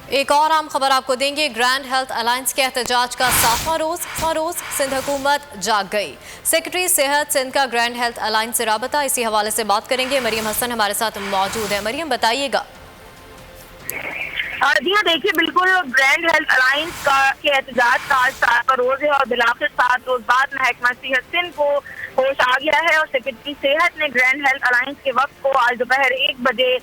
ایک اور عام خبر آپ کو دیں گے۔ گرینڈ ہیلتھ الائنس کے احتجاج کا 7واں روز سندھ حکومت جاگ گئی۔ سیکرٹری صحت سندھ کا گرینڈ ہیلتھ الائنس سے رابطہ، اسی حوالے سے بات کریں گے۔ مریم حسن ہمارے ساتھ موجود ہے۔ مریم بتائیے گا۔ جی ہاں، دیکھیے بالکل گرینڈ ہیلتھ الائنس کے احتجاج کا آج 7واں روز ہے اور بالآخر 7 روز بعد محکمہ صحت سندھ کو ہوش آ گیا ہے اور سیکرٹری صحت نے گرینڈ ہیلتھ الائنس کے وقت کو آج دوپہر 1 بجے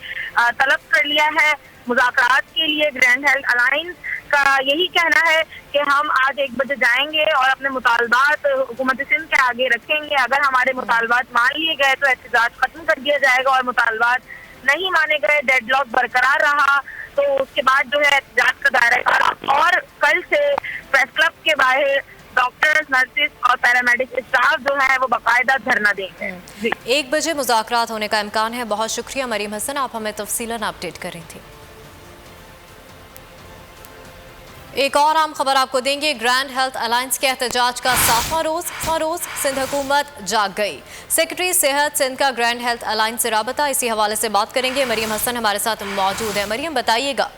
طلب کر لیا ہے۔ مذاکرات کے لیے گرینڈ ہیلتھ الائنس کا یہی کہنا ہے کہ ہم آج 1 بجے جائیں گے اور اپنے مطالبات حکومت سندھ کے آگے رکھیں گے۔ اگر ہمارے مطالبات مان لیے گئے تو احتجاج ختم کر دیا جائے گا، اور مطالبات نہیں مانے گئے، ڈیڈ لاک برقرار رہا تو اس کے بعد جو ہے احتجاج کا دائرہ کار اور کل سے پریس کلب کے باہر ڈاکٹرز، نرسز اور پیرامیڈک اسٹاف جو ہے وہ باقاعدہ دھرنا دیں گے۔ 1 بجے مذاکرات ہونے کا امکان ہے۔ بہت شکریہ مریم حسن، آپ ہمیں تفصیلاً اپڈیٹ کر رہی تھی۔ ایک اور عام خبر آپ کو دیں گے۔ گرینڈ ہیلتھ الائنس کے احتجاج کا 7واں روز سندھ حکومت جاگ گئی۔ سیکرٹری صحت سندھ کا گرینڈ ہیلتھ الائنس سے رابطہ، اسی حوالے سے بات کریں گے۔ مریم حسن ہمارے ساتھ موجود ہے۔ مریم بتائیے گا۔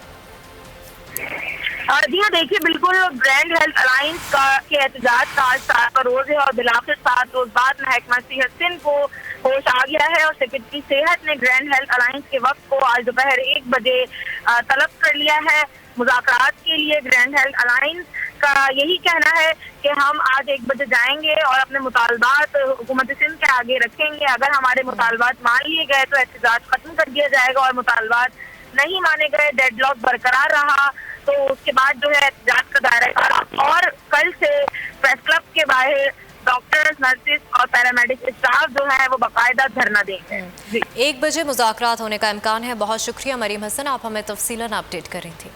جی ہاں، دیکھیے بالکل گرینڈ ہیلتھ الائنس کے احتجاج کا آج 7واں روز ہے اور بالآخر 7 روز بعد محکمہ صحت سندھ کو ہوش آ گیا ہے اور سیکرٹری صحت نے گرینڈ ہیلتھ الائنس کے وقت کو آج دوپہر 1 بجے طلب کر لیا ہے۔ مذاکرات کے لیے گرینڈ ہیلتھ الائنس کا یہی کہنا ہے کہ ہم آج 1 بجے جائیں گے اور اپنے مطالبات حکومت سندھ کے آگے رکھیں گے۔ اگر ہمارے مطالبات مان لیے گئے تو احتجاج ختم کر دیا جائے گا، اور مطالبات نہیں مانے گئے، ڈیڈ لاک برقرار رہا تو اس کے بعد جو ہے احتجاج کا دائرہ کار اور کل سے پریس کلب کے باہر ڈاکٹرز، نرسز اور پیرامیڈک اسٹاف جو ہے وہ باقاعدہ دھرنا دیں گے۔ 1 بجے مذاکرات ہونے کا امکان ہے۔ بہت شکریہ مریم حسن، آپ ہمیں تفصیلاً اپڈیٹ کر رہی تھی۔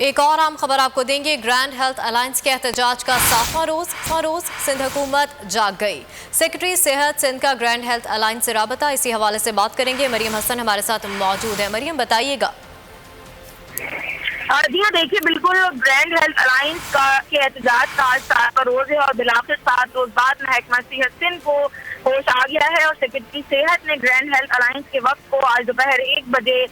ایک اور عام خبر آپ کو دیں گے۔ گرینڈ ہیلتھ الائنس کے احتجاج کا 7واں روز سندھ حکومت جاگ گئی۔ سیکرٹری صحت سندھ کا گرینڈ ہیلتھ الائنس سے رابطہ، اسی حوالے سے بات کریں گے۔ مریم حسن ہمارے ساتھ موجود ہے۔ مریم بتائیے گا۔ جی ہاں، دیکھیے بالکل گرینڈ ہیلتھ الائنس کے احتجاج کا آج 7واں روز ہے اور بالآخر 7 روز بعد محکمہ صحت سندھ کو ہوش آ گیا ہے اور سیکرٹری صحت نے گرینڈ ہیلتھ الائنس کے وقت کو آج دوپہر 1 بجے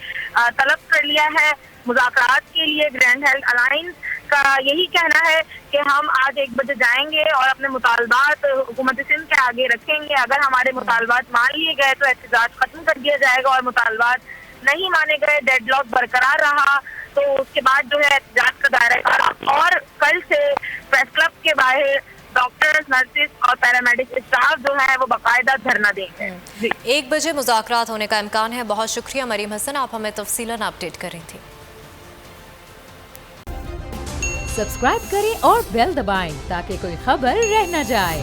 طلب کر لیا ہے۔ مذاکرات کے لیے گرینڈ ہیلتھ الائنس کا یہی کہنا ہے کہ ہم آج 1 بجے جائیں گے اور اپنے مطالبات حکومت سندھ کے آگے رکھیں گے۔ اگر ہمارے مطالبات مان لیے گئے تو احتجاج ختم کر دیا جائے گا، اور مطالبات نہیں مانے گئے، ڈیڈ لاک برقرار رہا تو اس کے بعد جو ہے احتجاج کا دائرہ کار اور کل سے پریس کلب کے باہر ڈاکٹرز، نرسز اور پیرامیڈک اسٹاف جو ہے وہ باقاعدہ دھرنا دیں گے۔ 1 بجے مذاکرات ہونے کا امکان ہے۔ بہت شکریہ مریم حسن، آپ ہمیں تفصیلاً اپڈیٹ کر رہی تھی۔ سبسکرائب کریں اور بیل دبائیں تاکہ کوئی خبر رہ نہ جائے۔